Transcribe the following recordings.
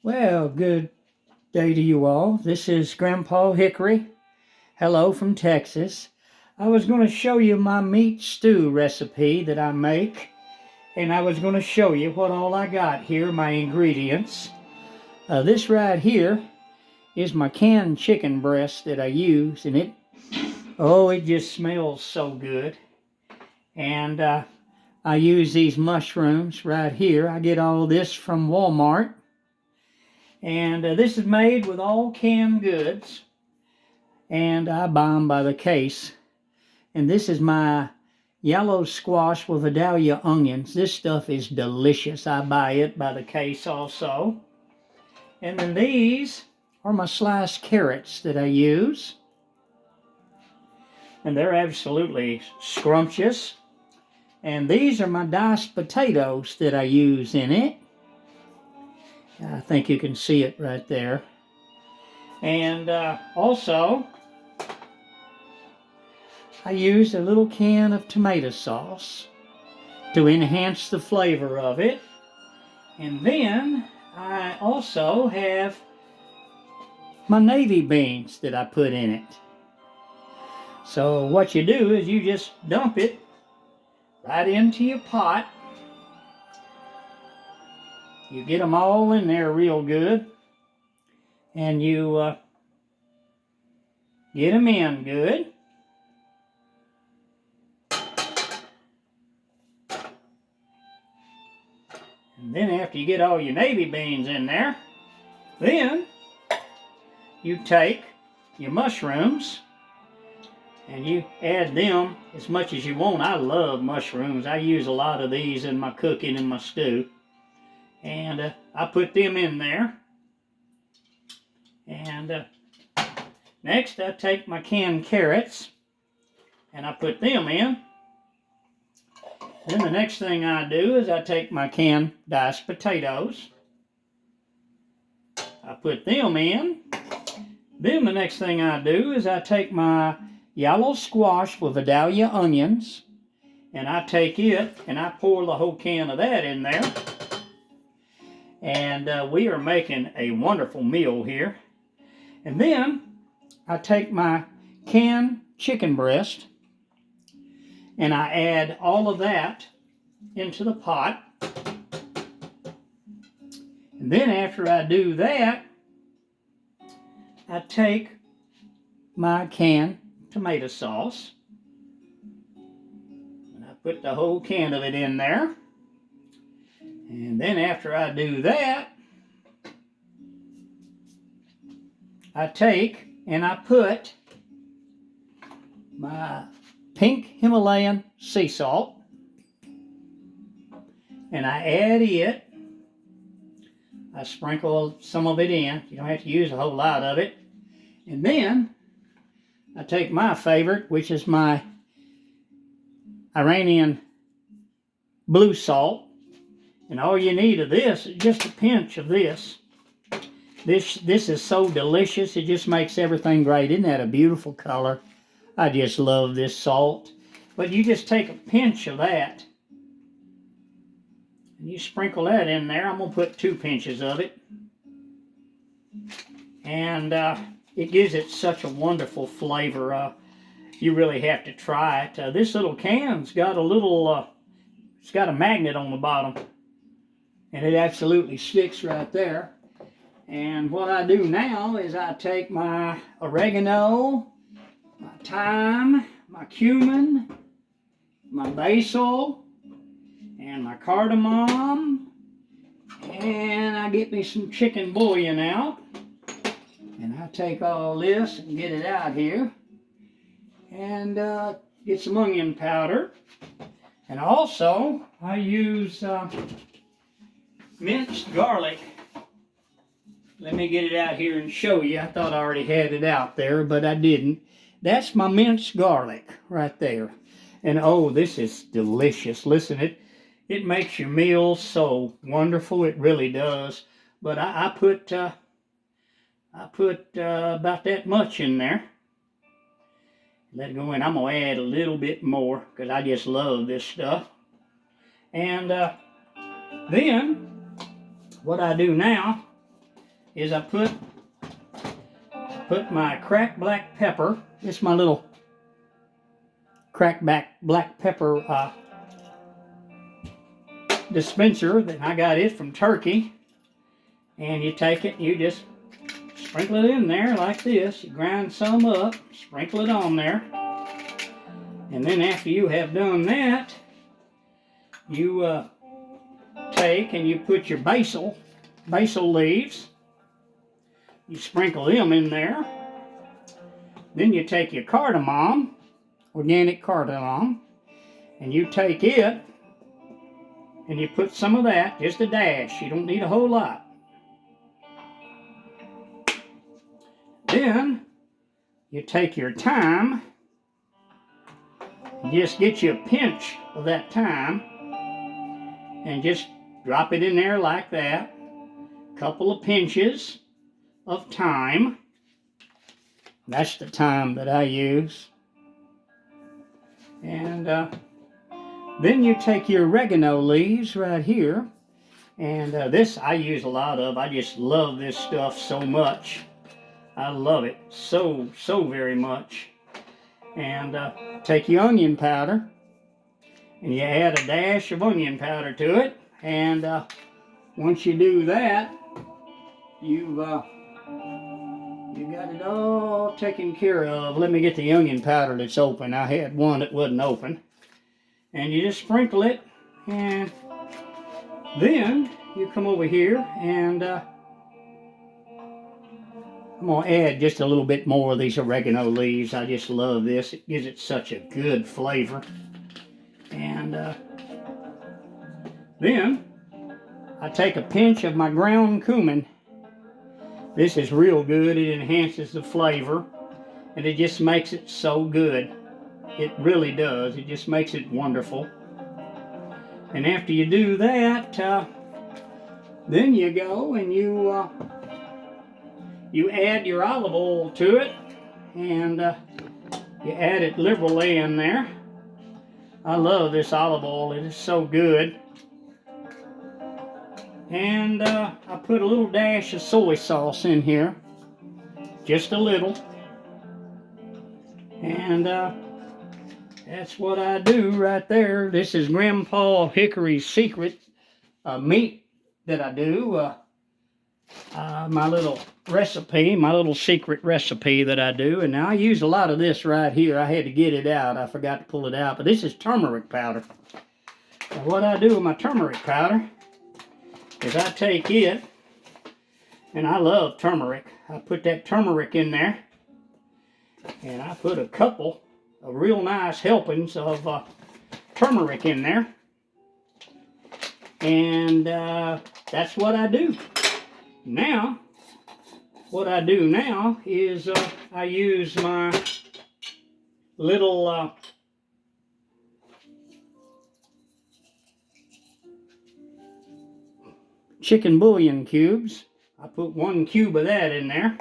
Well, good day to you all. This is Grandpa Hickory. Hello from Texas. I was going to show you my meat stew recipe that I make, and I was going to show you what all I got here, my ingredients. This right here is my canned chicken breast that I use, and it just smells so good. And I use these mushrooms right here. I get all this from Walmart. And this is made with all canned goods, and I buy them by the case. And this is my yellow squash with Vidalia onions. This stuff is delicious. I buy it by the case also. And then these are my sliced carrots that I use. And they're absolutely scrumptious. And these are my diced potatoes that I use in it. I think you can see it right there. And also, I used a little can of tomato sauce to enhance the flavor of it. And then I also have my navy beans that I put in it. So what you do is you just dump it right into your pot. You get them all in there real good, and you get them in good. And then after you get all your navy beans in there, then you take your mushrooms and you add them as much as you want. I love mushrooms. I use a lot of these in my cooking and my stew. And I put them in there. And next I take my canned carrots and I put them in. Then the next thing I do is I take my canned diced potatoes. I put them in. Then the next thing I do is I take my yellow squash with Vidalia onions, and I take it and I pour the whole can of that in there. And we are making a wonderful meal here. And then I take my canned chicken breast and I add all of that into the pot. And then after I do that, I take my canned tomato sauce and I put the whole can of it in there. And then after I do that, I take and I put my pink Himalayan sea salt and I add it. I sprinkle some of it in. You don't have to use a whole lot of it. And then I take my favorite, which is my Iranian blue salt. And all you need of this is just a pinch of this. This is so delicious. It just makes everything great. Isn't that a beautiful color? I just love this salt. But you just take a pinch of that. And you sprinkle that in there. I'm going to put 2 pinches of it. And it gives it such a wonderful flavor. You really have to try it. This little can's got a little, it's got a magnet on the bottom. And it absolutely sticks right there. And what I do now is I take my oregano, my thyme, my cumin, my basil, and my cardamom. And I get me some chicken bouillon out. And I take all this and get it out here. And get some onion powder. And also I use minced garlic. Let me get it out here and show you. I thought I already had it out there, but I didn't. That's my minced garlic right there. And oh, this is delicious. Listen, it makes your meals so wonderful. It really does. But I put about that much in there. Let it go in. I'm going to add a little bit more because I just love this stuff. And then what I do now is I put my cracked black pepper. This is my little cracked black pepper dispenser that I got it from Turkey. And you take it, you just sprinkle it in there like this. You grind some up, sprinkle it on there. And then after you have done that, you take and you put your basil leaves. You sprinkle them in there. Then you take your cardamom, organic cardamom, and you take it and you put some of that, just a dash. You don't need a whole lot. Then you take your thyme, just get you a pinch of that thyme and just drop it in there like that. A couple of pinches of thyme. That's the thyme that I use. And then you take your oregano leaves right here. And this I use a lot of. I just love this stuff so much. I love it so very much. And take your onion powder, and you add a dash of onion powder to it. And once you do that, you've got it all taken care of. Let me get the onion powder that's open. I had one that wasn't open. And you just sprinkle it, and then you come over here and I'm going to add just a little bit more of these oregano leaves. I just love this. It gives it such a good flavor. And then I take a pinch of my ground cumin. This is real good. It enhances the flavor. And it just makes it so good. It really does. It just makes it wonderful. And after you do that, then you go and you add your olive oil to it, and you add it liberally in there. I love this olive oil. It is so good. And I put a little dash of soy sauce in here, just a little. And that's what I do right there. This is Grandpa Hickory's secret meat that I do. My little recipe, my little secret recipe that I do. And now I use a lot of this right here. I had to get it out. I forgot to pull it out. But this is turmeric powder. And what I do with my turmeric powder is I take it, and I love turmeric. I put that turmeric in there, and I put a couple of real nice helpings of turmeric in there. And that's what I do. Now, what I do now is I use my little chicken bouillon cubes. I put 1 cube of that in there.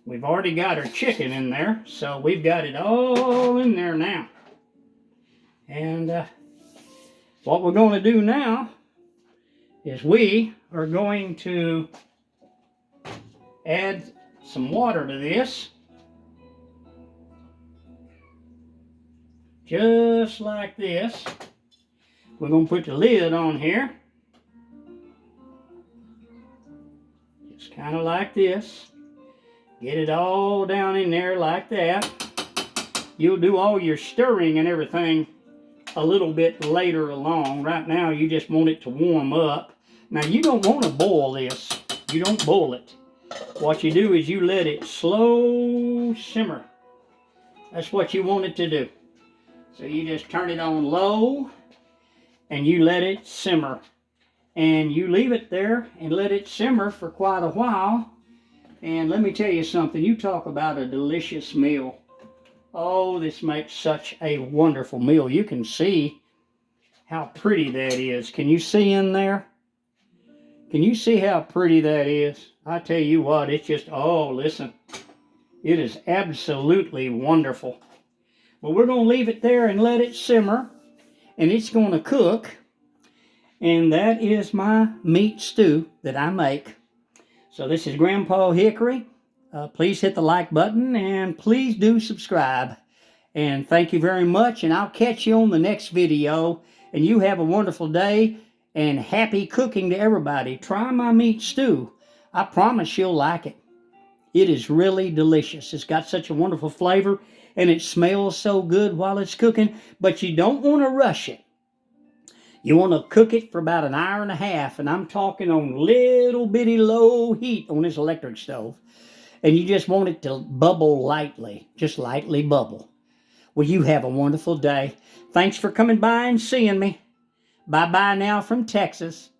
We've already got our chicken in there, so we've got it all in there now. And what we're going to do now is we are going to add some water to this. Just like this. We're going to put the lid on here. Just kind of like this. Get it all down in there like that. You'll do all your stirring and everything a little bit later along. Right now you just want it to warm up. Now you don't want to boil this. You don't boil it. What you do is you let it slow simmer. That's what you want it to do. So you just turn it on low and you let it simmer. And you leave it there and let it simmer for quite a while. And let me tell you something. You talk about a delicious meal. Oh, this makes such a wonderful meal. You can see how pretty that is. Can you see in there? Can you see how pretty that is? I tell you what, it's just, oh, listen. It is absolutely wonderful. Well, we're going to leave it there and let it simmer. And it's going to cook. And that is my meat stew that I make. So this is Grandpa Hickory. Please hit the like button and please do subscribe. And thank you very much, and I'll catch you on the next video. And you have a wonderful day, and happy cooking to everybody. Try my meat stew. I promise you'll like it. It is really delicious. It's got such a wonderful flavor, and it smells so good while it's cooking, but you don't want to rush it. You want to cook it for about an hour and a half, and I'm talking on little bitty low heat on this electric stove. And you just want it to bubble lightly, just lightly bubble. Well, you have a wonderful day. Thanks for coming by and seeing me. Bye-bye now from Texas.